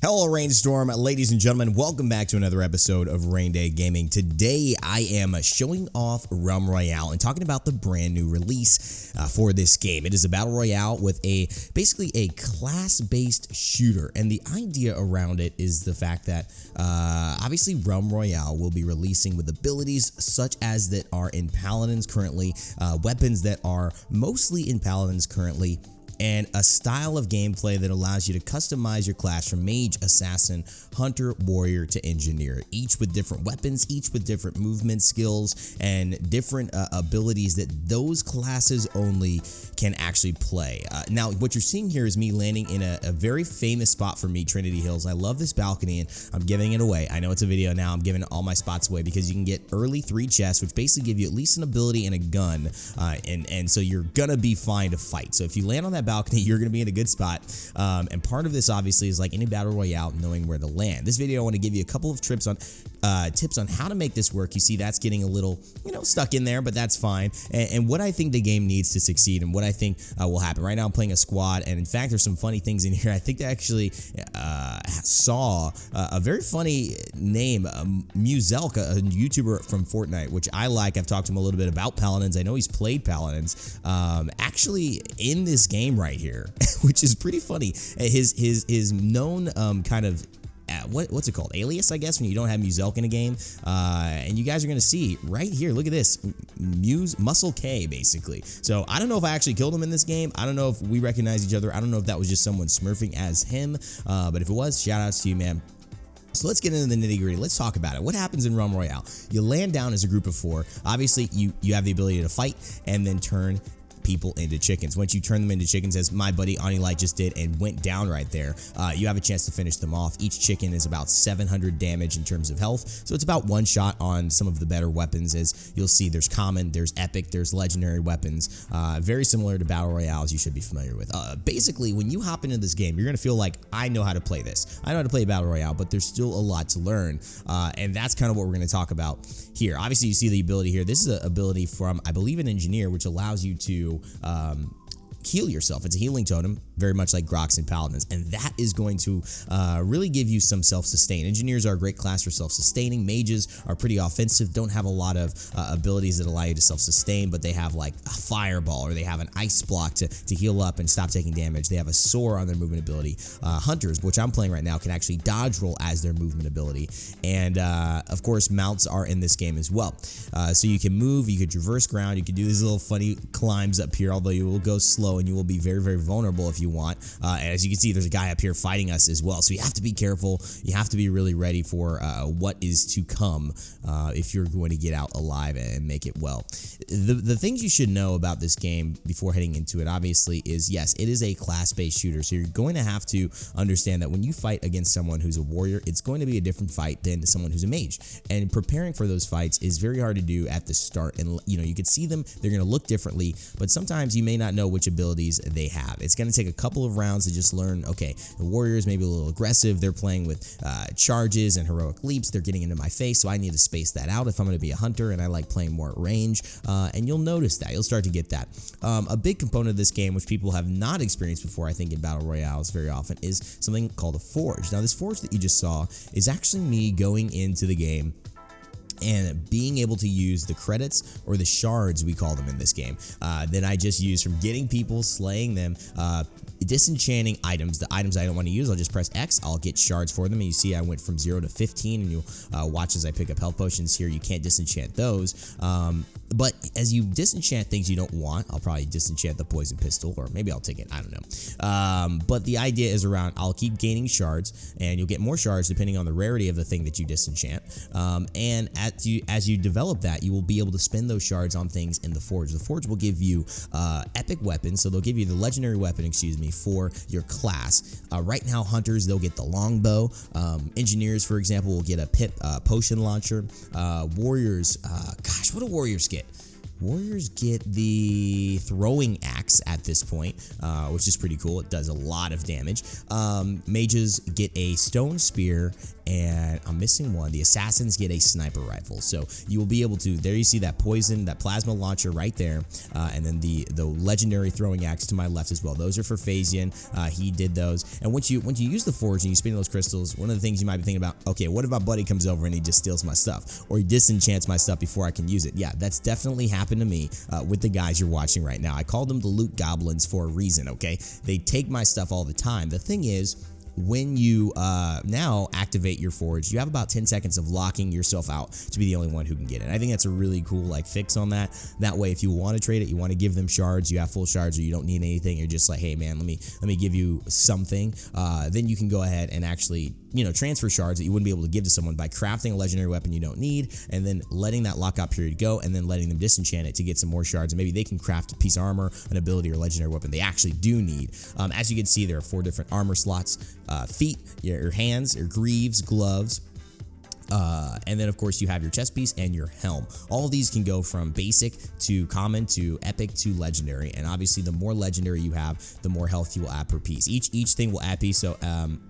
Hello, Rainstorm, ladies and gentlemen. Welcome back to another episode of Raynday Gaming. Today, I am showing off Realm Royale and talking about the brand new release for this game. It is a battle royale with basically a class-based shooter, and the idea around it is the fact that obviously Realm Royale will be releasing with abilities such as that are in Paladins currently, weapons that are mostly in Paladins currently, and a style of gameplay that allows you to customize your class from mage, assassin, hunter, warrior to engineer, each with different weapons, each with different movement skills and different abilities that those classes only can actually play. Now, what you're seeing here is me landing in a very famous spot for me, Trinity Hills. I love this balcony and I'm giving it away. I know it's a video now. I'm giving all my spots away because you can get early 3 chests, which basically give you at least an ability and a gun, and so you're gonna be fine to fight. So if you land on that balcony, you're going to be in a good spot, and part of this obviously is like any battle royale, knowing where to land. This video I want to give you a couple of tips on how to make this work. You see that's getting a little stuck in there, but that's fine, and what I think the game needs to succeed and what I think will happen. Right now I'm playing a squad, and in fact there's some funny things in here. I think I actually saw a very funny name, Muzelka, a YouTuber from Fortnite, which I like. I've talked to him a little bit about Paladins. I know he's played Paladins actually in this game right here, which is pretty funny. His known kind of what's it called, alias, I guess, when you don't have Muzelk in a game, and you guys are gonna see right here. Look at this, Muscle K, basically. So I don't know if I actually killed him in this game. I don't know if we recognize each other. I don't know if that was just someone smurfing as him, but if it was, shout outs to you, man. So let's get into the nitty-gritty. Let's talk about it. What happens in Realm Royale? You land down as a group of 4. Obviously, you have the ability to fight and then turn people into chickens. Once you turn them into chickens, as my buddy Anilite just did and went down right there, you have a chance to finish them off. Each chicken is about 700 damage in terms of health, so it's about 1 shot on some of the better weapons. As you'll see, there's common, there's epic, there's legendary weapons, very similar to battle royales you should be familiar with. Basically, when you hop into this game, you're gonna feel like, I know how to play this. I know how to play battle royale, but there's still a lot to learn, and that's kind of what we're gonna talk about here. Obviously, you see the ability here. This is an ability from, I believe, an engineer, which allows you to heal yourself. It's a healing totem, very much like Grox and Paladins, and that is going to really give you some self-sustain. Engineers are a great class for self-sustaining. Mages are pretty offensive, don't have a lot of abilities that allow you to self-sustain, but they have like a fireball, or they have an ice block to heal up and stop taking damage. They have a soar on their movement ability. Hunters, which I'm playing right now, can actually dodge roll as their movement ability, and of course mounts are in this game as well. So you can move, you can traverse ground, you can do these little funny climbs up here, although you will go slow and you will be very, very vulnerable if you want. As you can see, there's a guy up here fighting us as well, so you have to be careful. You have to be really ready for what is to come if you're going to get out alive and make it well. The things you should know about this game before heading into it, obviously, is yes, it is a class-based shooter, so you're going to have to understand that when you fight against someone who's a warrior, it's going to be a different fight than someone who's a mage, and preparing for those fights is very hard to do at the start. And you can see them, they're going to look differently, but sometimes you may not know which abilities they have. It's going to take a couple of rounds to just learn, okay, the warriors may be a little aggressive, they're playing with charges and heroic leaps, they're getting into my face, so I need to space that out if I'm going to be a hunter and I like playing more at range, and you'll notice that. You'll start to get that. A big component of this game, which people have not experienced before, I think, in battle royales very often, is something called a forge. Now, this forge that you just saw is actually me going into the game and being able to use the credits, or the shards we call them in this game, that I just use from getting people, slaying them, disenchanting items. The items I don't want to use, I'll just press X, I'll get shards for them, and you see I went from 0 to 15, and you'll watch as I pick up health potions here. You can't disenchant those, but as you disenchant things you don't want, I'll probably disenchant the poison pistol, or maybe I'll take it, I don't know, but the idea is around, I'll keep gaining shards, and you'll get more shards depending on the rarity of the thing that you disenchant, and as you develop that, you will be able to spend those shards on things in the forge. The forge will give you epic weapons, so they'll give you the legendary weapon, for your class. Right now, hunters, they'll get the longbow. Engineers, for example, will get a potion launcher. Warriors, gosh, what do warriors get? Warriors get the throwing axe at this point, which is pretty cool. It does a lot of damage. Mages get a stone spear, and I'm missing one. The assassins get a sniper rifle. So you will be able to, there you see that poison, that plasma launcher right there, and then the legendary throwing axe to my left as well. Those are for Phasian. He did those. And once you use the forge and you spin those crystals, one of the things you might be thinking about, okay, what if my buddy comes over and he just steals my stuff, or he disenchants my stuff before I can use it? Yeah, that's definitely happened to me with the guys you're watching right now. I call them the loot goblins for a reason, okay? They take my stuff all the time. The thing is, when you now activate your forge, you have about 10 seconds of locking yourself out to be the only one who can get it. I think that's a really cool like fix on that. That way, if you want to trade it, you want to give them shards, you have full shards, or you don't need anything, you're just like, hey man, let me give you something. Then you can go ahead and actually, you know, transfer shards that you wouldn't be able to give to someone by crafting a legendary weapon you don't need, and then letting that lockout period go, and then letting them disenchant it to get some more shards, and maybe they can craft a piece of armor, an ability, or legendary weapon they actually do need. As you can see, there are 4 different armor slots: feet, your hands, your greaves, gloves, and then of course you have your chest piece and your helm. All of these can go from basic to common to epic to legendary, and obviously the more legendary you have, the more health you will add per piece. Each thing will add piece. So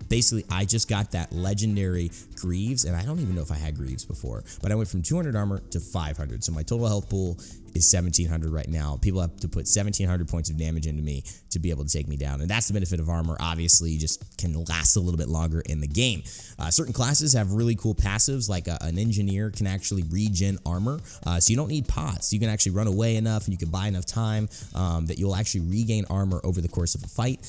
basically I just got that legendary greaves, and I don't even know if I had greaves before, but I went from 200 armor to 500. So my total health pool is 1700 right now. People have to put 1700 points of damage into me to be able to take me down, and that's the benefit of armor. Obviously, you just can last a little bit longer in the game. Certain classes have really cool passives, like an engineer can actually regen armor, so you don't need pots. You can actually run away enough, and you can buy enough time that you'll actually regain armor over the course of a fight,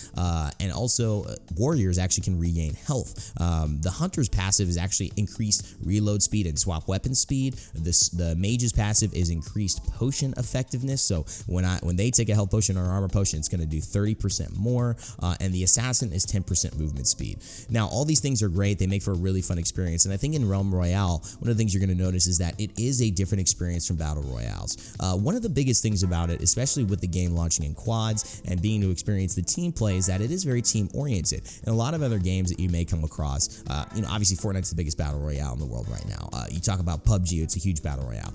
and also warriors actually can regain health. The hunter's passive is actually increased reload speed and swap weapon speed. The mage's passive is increased potion effectiveness. So when they take a health potion or an armor potion, it's going to do 30% more, and the assassin is 10% movement speed. Now, all these things are great. They make for a really fun experience, and I think in Realm Royale, one of the things you're going to notice is that it is a different experience from Battle Royales. One of the biggest things about it, especially with the game launching in quads and being to experience the team play, is that it is very team oriented. And a lot of other games that you may come across, you know, obviously Fortnite's the biggest Battle Royale in the world right now. You talk about PUBG, it's a huge Battle Royale.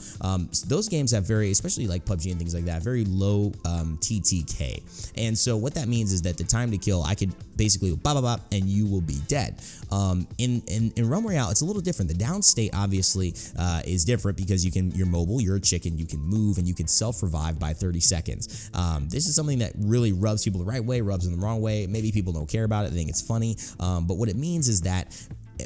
Those games have very, especially like PUBG and things like that, very low TTK. And so what that means is that the time to kill, I could basically bop, bop, bop, and you will be dead. In Realm Royale, it's a little different. The down state obviously is different because you're mobile, you're a chicken, you can move, and you can self-revive by 30 seconds. This is something that really rubs people the right way, rubs them the wrong way. Maybe people don't care about it, they think it's funny, but what it means is that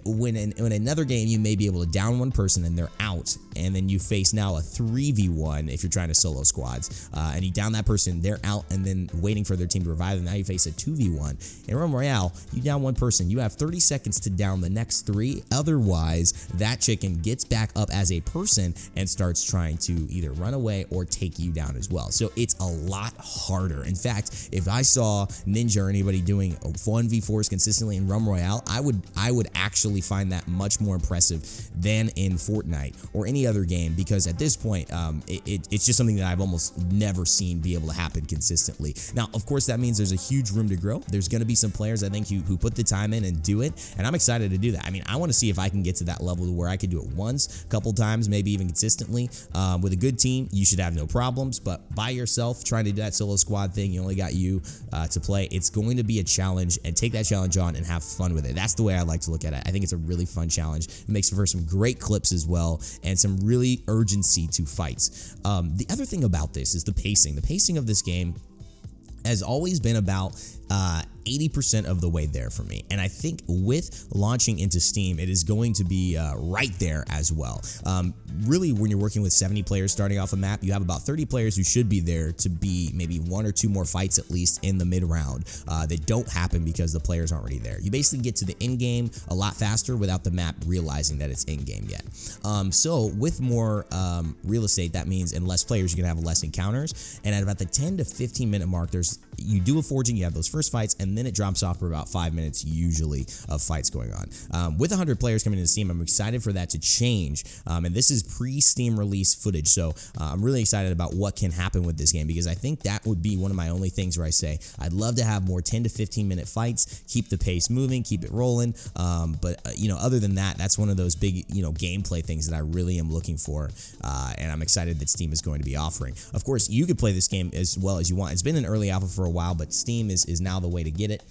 when in another game you may be able to down one person and they're out, and then you face now a 3v1 if you're trying to solo squads, and you down that person, they're out, and then waiting for their team to revive them. Now you face a 2v1. In Realm Royale, you down one person, you have 30 seconds to down the next 3, otherwise that chicken gets back up as a person and starts trying to either run away or take you down as well. So it's a lot harder. In fact, if I saw Ninja or anybody doing 1v4s consistently in Realm Royale, I would actually find that much more impressive than in Fortnite or any other game, because at this point it's just something that I've almost never seen be able to happen consistently. Now, of course, that means there's a huge room to grow. There's going to be some players, I think, who put the time in and do it, and I'm excited to do that. I mean, I want to see if I can get to that level where I could do it once, a couple times, maybe even consistently. With a good team, you should have no problems, but by yourself trying to do that solo squad thing, you only got you to play. It's going to be a challenge, and take that challenge on and have fun with it. That's the way I like to look at it. I think it's a really fun challenge. It makes for some great clips as well, and some really urgency to fights. The other thing about this is the pacing. The pacing of this game has always been about 80% of the way there for me, and I think with launching into Steam, it is going to be right there as well. Really, when you're working with 70 players starting off a map, you have about 30 players who should be there to be maybe 1 or 2 more fights at least in the mid-round that don't happen because the players aren't already there. You basically get to the end game a lot faster without the map realizing that it's in game yet. So with more real estate, that means in less players, you're gonna have less encounters, and at about the 10 to 15 minute mark, you do a forging, you have those first fights, and and then it drops off for about 5 minutes usually of fights going on. With 100 players coming into Steam, I'm excited for that to change, and this is pre-Steam release footage, so I'm really excited about what can happen with this game, because I think that would be one of my only things where I say I'd love to have more 10 to 15 minute fights, keep the pace moving, keep it rolling, but other than that, that's one of those big gameplay things that I really am looking for, and I'm excited that Steam is going to be offering. Of course, you could play this game as well as you want. It's been in early alpha for a while, but Steam is now the way to get it.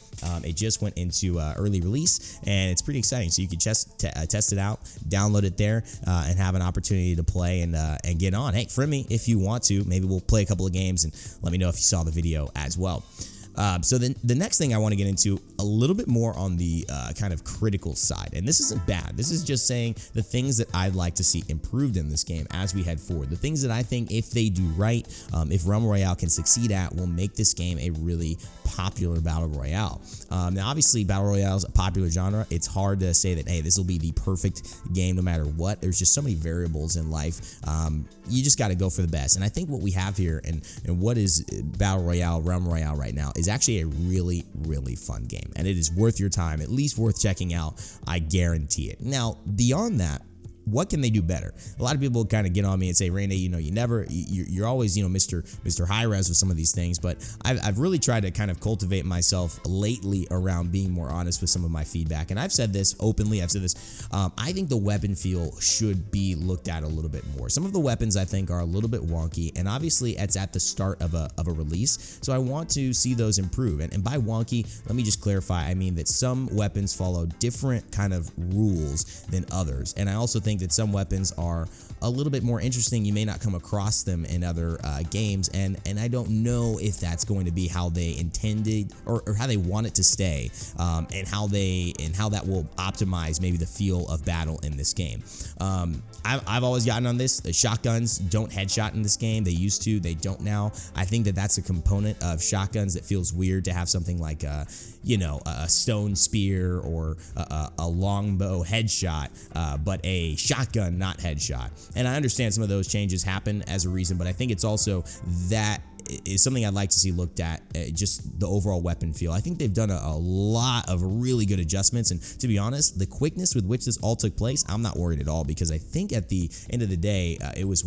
It just went into early release, and it's pretty exciting, so you can test it out, download it there, and have an opportunity to play and get on. Hey, friend me if you want to. Maybe we'll play a couple of games and let me know if you saw the video as well. So then the next thing I want to get into a little bit more on the kind of critical side, and this isn't bad. This is just saying the things that I'd like to see improved in this game as we head forward. The things that I think if they do right, if Realm Royale can succeed at, will make this game a really popular battle royale. Now, obviously, battle royale is a popular genre. It's hard to say that, hey, this will be the perfect game no matter what. There's just so many variables in life. You just got to go for the best. And I think what we have here and what is battle royale, Realm Royale right now is actually a really, really fun game. And it is worth your time, at least worth checking out. I guarantee it. Now, beyond that, what can they do better? A lot of people kind of get on me and say, Raynday, you're always, Mr. High Res with some of these things, but I've really tried to kind of cultivate myself lately around being more honest with some of my feedback. And I've said this openly, I think the weapon feel should be looked at a little bit more. Some of the weapons I think are a little bit wonky, and obviously it's at the start of a release, so I want to see those improve. And by wonky, let me just clarify, I mean that some weapons follow different kind of rules than others, and I also think that some weapons are a little bit more interesting. You may not come across them in other games, and I don't know if that's going to be how they intended or how they want it to stay, and how that will optimize maybe the feel of battle in this game. I've always gotten on this. The shotguns don't headshot in this game. They used to, they don't now. I think that that's a component of shotguns that feels weird to have something like a stone spear or a longbow headshot, but a shotgun not headshot. And I understand some of those changes happen as a reason, but I think it's also that is something I'd like to see looked at, just the overall weapon feel. I think they've done a lot of really good adjustments, and to be honest, the quickness with which this all took place, I'm not worried at all, because I think at the end of the day, it was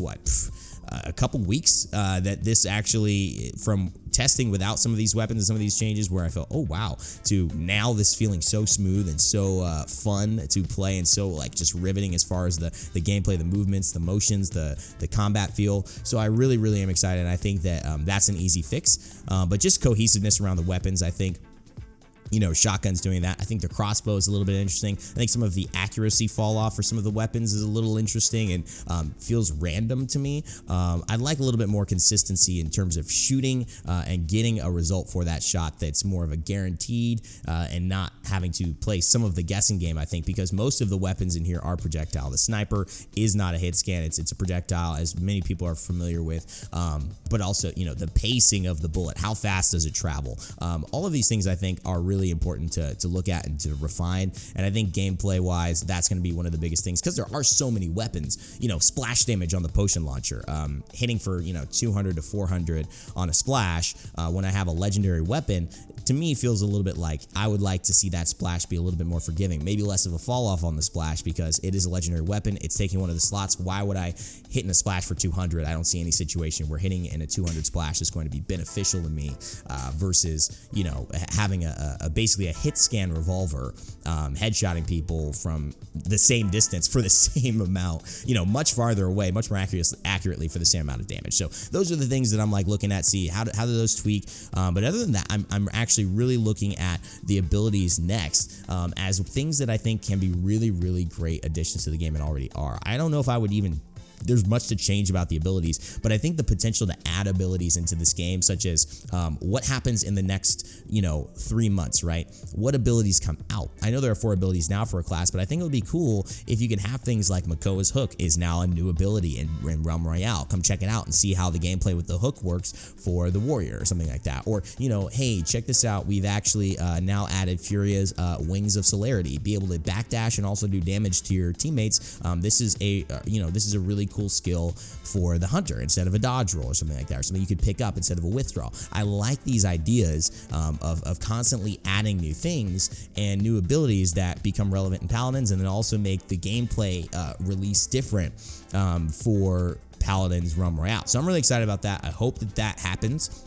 a couple weeks that this actually, from testing without some of these weapons and some of these changes, where I felt, oh wow, to now this feeling so smooth and so fun to play, and so just riveting as far as the gameplay, the movements, the motions, the combat feel. So I really, really am excited. I think that that's an easy fix, but just cohesiveness around the weapons, I think. Shotguns doing that. I think the crossbow is a little bit interesting. I think some of the accuracy fall off for some of the weapons is a little interesting and feels random to me. I'd like a little bit more consistency in terms of shooting and getting a result for that shot that's more of a guaranteed, and not having to play some of the guessing game, I think, because most of the weapons in here are projectile. The sniper is not a hit scan. It's a projectile, as many people are familiar with, but also, the pacing of the bullet. How fast does it travel? All of these things I think are really important to look at and to refine, and I think gameplay wise that's going to be one of the biggest things, because there are so many weapons. Splash damage on the potion launcher, hitting for 200 to 400 on a splash, when I have a legendary weapon, to me feels a little bit like I would like to see that splash be a little bit more forgiving, maybe less of a fall off on the splash, because it is a legendary weapon. It's taking one of the slots. Why would I hit in a splash for 200? I don't see any situation where hitting in a 200 splash is going to be beneficial to me, versus having basically a hit scan revolver, headshotting people from the same distance for the same amount, much farther away, much more accurately for the same amount of damage. So those are the things that I'm looking at, see how do those tweak. But other than that, I'm actually really looking at the abilities next, as things that I think can be really, really great additions to the game and already are. I don't know if I would even there's much to change about the abilities, but I think the potential to add abilities into this game, such as what happens in the next, 3 months, right? What abilities come out? I know there are 4 abilities now for a class, but I think it would be cool if you can have things like Makoa's Hook is now a new ability in Realm Royale. Come check it out and see how the gameplay with the hook works for the warrior or something like that. Or, hey, check this out. We've actually now added Furia's Wings of Celerity. Be able to backdash and also do damage to your teammates. This is a really really cool skill for the hunter instead of a dodge roll or something like that, or something you could pick up instead of a withdrawal. I like these ideas of constantly adding new things and new abilities that become relevant in Paladins, and then also make the gameplay release different for Paladins Realm Royale. So I'm really excited about that. I hope that happens.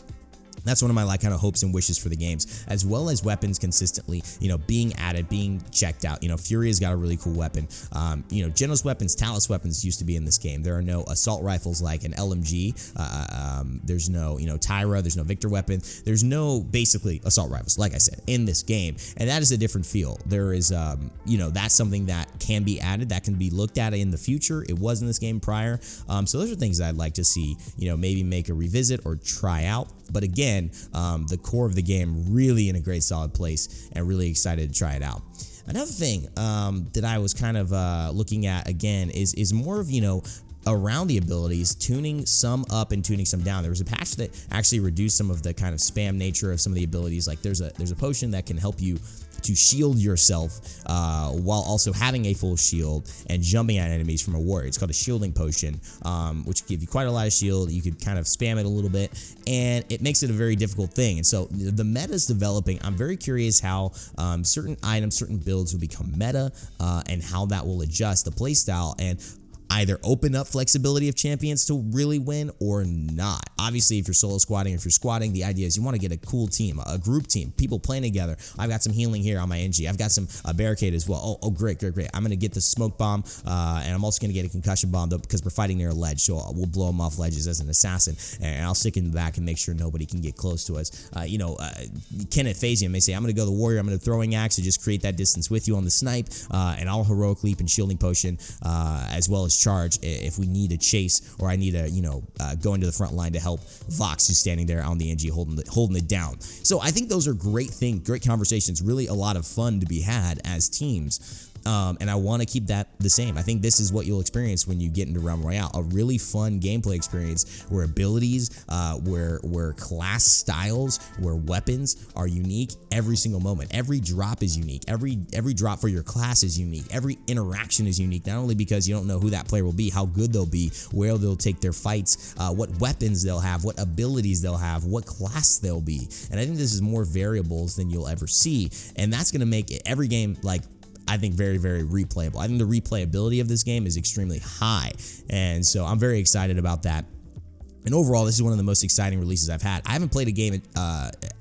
That's one of my kind of hopes and wishes for the games, as well as weapons consistently, being added, being checked out. Furia's got a really cool weapon. Genos weapons, Talus weapons used to be in this game. There are no assault rifles like an LMG. There's no, Tyra. There's no Victor weapon. There's no basically assault rifles, like I said, in this game, and that is a different feel. There is, that's something that can be added, that can be looked at in the future. It was in this game prior. So those are things that I'd like to see, maybe make a revisit or try out. But again, the core of the game really in a great solid place, and really excited to try it out. Another thing that I was kind of looking at again is more of, around the abilities, tuning some up and tuning some down. There was a patch that actually reduced some of the kind of spam nature of some of the abilities. Like there's a potion that can help you to shield yourself while also having a full shield and jumping at enemies from a warrior. It's called a shielding potion, which give you quite a lot of shield. You could kind of spam it a little bit, and it makes it a very difficult thing. And so the meta is developing. I'm very curious how certain items, certain builds will become meta, and how that will adjust the playstyle and either open up flexibility of champions to really win or not. Obviously, if you're solo squatting, if you're squatting, the idea is you want to get a cool team, a group team, people playing together. I've got some healing here on my NG. I've got some barricade as well. Oh, great. I'm going to get the smoke bomb, and I'm also going to get a concussion bomb though, because we're fighting near a ledge, so we'll blow them off ledges as an assassin, and I'll stick in the back and make sure nobody can get close to us. Kenneth Phasian may say, I'm going to go the warrior, I'm going to throwing axe to just create that distance with you on the snipe, and I'll heroic leap and shielding potion, as well as charge if we need a chase, or I need to go into the front line to help Vox, who's standing there on the NG holding it down. So I think those are great things, great conversations, really a lot of fun to be had as teams. And I want to keep that the same. I think this is what you'll experience when you get into Realm Royale, a really fun gameplay experience where abilities, where class styles, where weapons are unique every single moment. Every drop is unique. Every drop for your class is unique. Every interaction is unique, not only because you don't know who that player will be, how good they'll be, where they'll take their fights, what weapons they'll have, what abilities they'll have, what class they'll be. And I think this is more variables than you'll ever see, and that's going to make every game I think very, very replayable. I think the replayability of this game is extremely high, and so I'm very excited about that. And overall, this is one of the most exciting releases I've had. I haven't played a game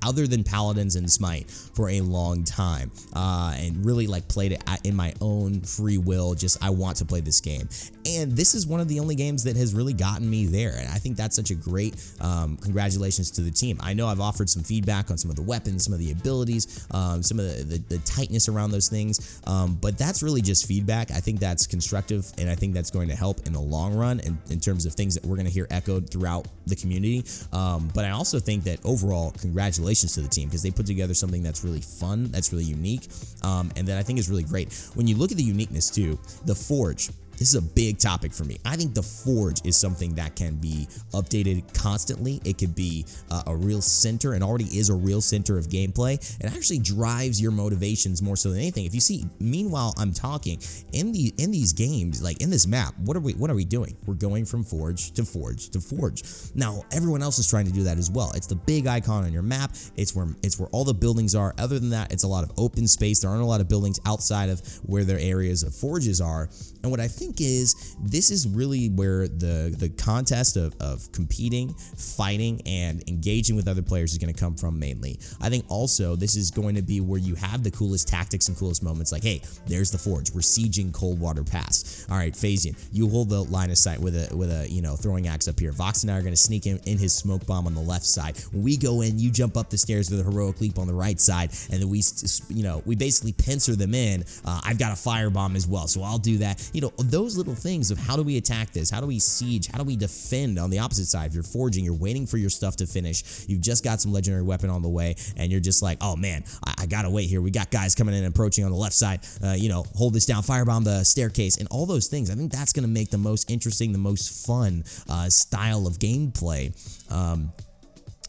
other than Paladins and Smite for a long time, and really played it in my own free will. Just I want to play this game, and this is one of the only games that has really gotten me there. And I think that's such a great congratulations to the team. I know I've offered some feedback on some of the weapons, some of the abilities, some of the tightness around those things, but that's really just feedback. I think that's constructive, and I think that's going to help in the long run, and in terms of things that we're going to hear echoed throughout the community. But I also think that overall, congratulations to the team, because they put together something that's really fun, that's really unique, and that I think is really great. When you look at the uniqueness too, the Forge, this is a big topic for me. I think the Forge is something that can be updated constantly. It could be a real center, and already is a real center of gameplay. It actually drives your motivations more so than anything. If you see, meanwhile, I'm talking in these games, in this map, what are we doing? We're going from Forge to Forge to Forge. Now, everyone else is trying to do that as well. It's the big icon on your map. It's where all the buildings are. Other than that, it's a lot of open space. There aren't a lot of buildings outside of where their areas of forges are. And what I think is this is really where the contest of competing, fighting, and engaging with other players is going to come from mainly. I think also this is going to be where you have the coolest tactics and coolest moments, like, hey, there's the Forge. We're sieging Coldwater Pass. All right, Phasian, you hold the line of sight with a throwing axe up here. Vox and I are going to sneak in his smoke bomb on the left side. When we go in, you jump up the stairs with a heroic leap on the right side, and then we basically pincer them in. I've got a firebomb as well, so I'll do that. Those little things of how do we attack this? How do we siege? How do we defend on the opposite side? If you're forging, you're waiting for your stuff to finish. You've just got some legendary weapon on the way, and you're just like, oh man, I gotta wait here. We got guys coming in and approaching on the left side. Hold this down, firebomb the staircase, and all those things. I think that's gonna make the most interesting, the most fun style of gameplay.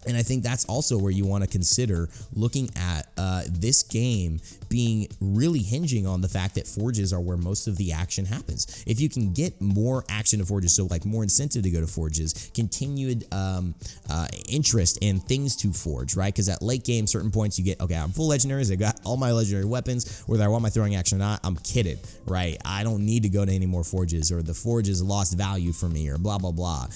And I think that's also where you want to consider looking at this game being really hinging on the fact that forges are where most of the action happens. If you can get more action to forges, so like more incentive to go to forges, continued interest in things to forge, right? Because at late game, certain points you get, okay, I'm full legendaries, I got all my legendary weapons, whether I want my throwing action or not, I'm kitted, right? I don't need to go to any more forges, or the forges lost value for me, or blah, blah, blah.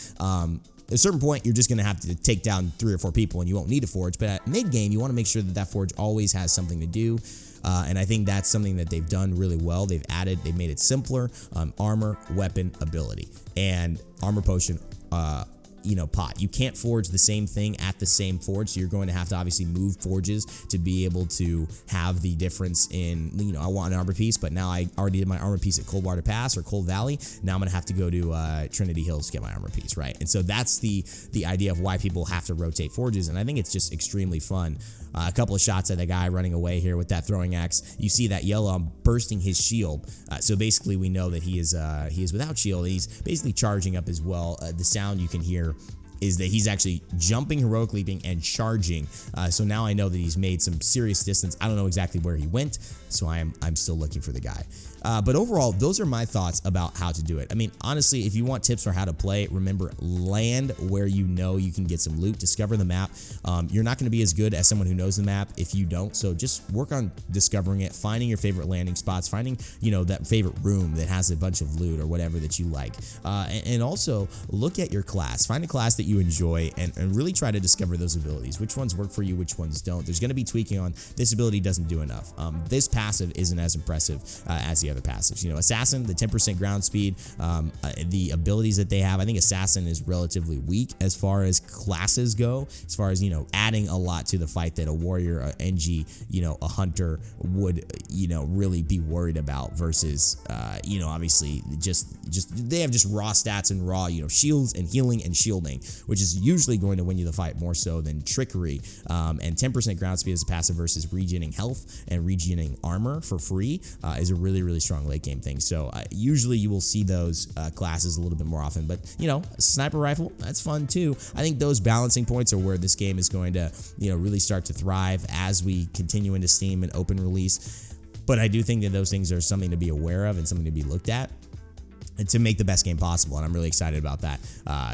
At a certain point, you're just going to have to take down 3 or 4 people and you won't need a forge. But at mid-game, you want to make sure that that forge always has something to do. And I think that's something that they've done really well. They've made it simpler. Armor, weapon, ability, and armor potion, pot. You can't forge the same thing at the same forge, so you're going to have to obviously move forges to be able to have the difference in, I want an armor piece, but now I already did my armor piece at Coldwater Pass or Cold Valley. Now I'm going to have to go to Trinity Hills to get my armor piece, right? And so that's the idea of why people have to rotate forges, and I think it's just extremely fun. A couple of shots at the guy running away here with that throwing axe. You see that yellow, I'm bursting his shield. So basically we know that he is without shield. He's basically charging up as well. The sound you can hear is that he's actually jumping, heroic leaping, and charging. So now I know that he's made some serious distance. I don't know exactly where he went, so I'm still looking for the guy. But overall, those are my thoughts about how to do it. I mean, honestly, if you want tips for how to play, remember, land where you know you can get some loot, discover the map. You're not going to be as good as someone who knows the map if you don't, so just work on discovering it, finding your favorite landing spots, finding, that favorite room that has a bunch of loot or whatever that you like. And also, look at your class. Find a class that you enjoy and really try to discover those abilities. Which ones work for you, which ones don't. There's going to be tweaking on, this ability doesn't do enough. This passive isn't as impressive as the other passives. Assassin, the 10% ground speed, the abilities that they have, I think Assassin is relatively weak as far as classes go, as far as, adding a lot to the fight that a warrior, a NG, a hunter would, really be worried about versus, obviously just they have just raw stats and raw, shields and healing and shielding, which is usually going to win you the fight more so than trickery. And 10% ground speed as a passive versus regening health and regening armor for free is a really, really strong late game thing. So usually you will see those classes a little bit more often, but sniper rifle, that's fun too. I think those balancing points are where this game is going to, really start to thrive as we continue into Steam and open release. But I do think that those things are something to be aware of and something to be looked at and to make the best game possible, and I'm really excited about that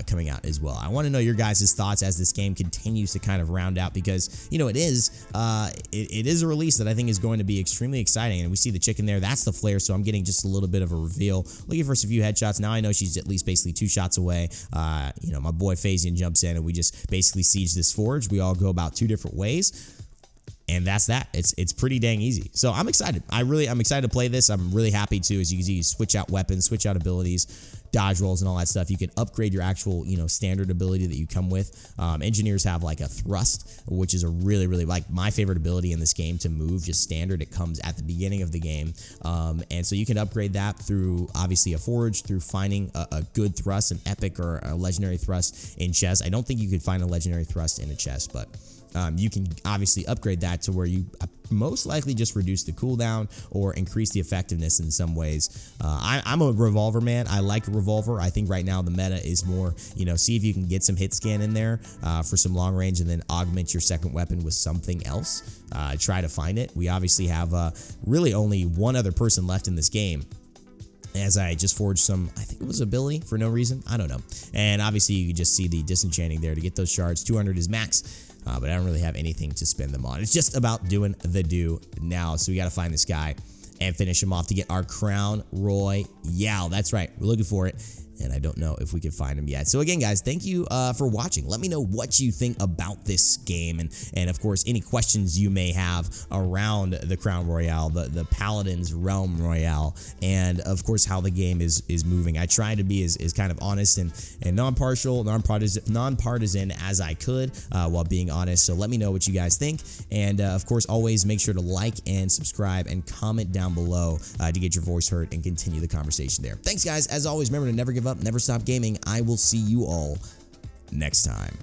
coming out as well. I want to know your guys' thoughts as this game continues to kind of round out, because it is a release that I think is going to be extremely exciting. And we see the chicken there, that's the flare, so I'm getting just a little bit of a reveal. Looking for a few headshots. Now I know she's at least basically 2 shots away. My boy Phasian jumps in and we just basically siege this forge. We all go about 2 different ways. And that's that. It's pretty dang easy. So I'm excited. I'm excited to play this. I'm really happy to, as you can see, switch out weapons, switch out abilities, dodge rolls, and all that stuff. You can upgrade your actual, standard ability that you come with. Engineers have like a thrust, which is a really, really, like, my favorite ability in this game to move, just standard. It comes at the beginning of the game. And so you can upgrade that through, obviously, a forge, through finding a good thrust, an epic or a legendary thrust in chests. I don't think you could find a legendary thrust in a chest, but you can obviously upgrade that to where you most likely just reduce the cooldown or increase the effectiveness in some ways. I'm a revolver man. I like a revolver. I think right now the meta is more, see if you can get some hit scan in there for some long range and then augment your second weapon with something else. Try to find it. We obviously have really only one other person left in this game, as I just forged some, I think it was ability for no reason. I don't know. And obviously you can just see the disenchanting there to get those shards. 200 is max. But I don't really have anything to spend them on. It's just about doing the do now. So we got to find this guy and finish him off to get our Crown Royale. That's right. We're looking for it. And I don't know if we can find him yet. So again, guys, thank you for watching. Let me know what you think about this game. And of course, any questions you may have around the Crown Royale, the Paladins Realm Royale, and of course, how the game is moving. I try to be as kind of honest and non-partial, nonpartisan as I could while being honest. So let me know what you guys think. And of course, always make sure to like and subscribe and comment down below to get your voice heard and continue the conversation there. Thanks, guys. As always, remember to never give up, never stop gaming. I will see you all next time.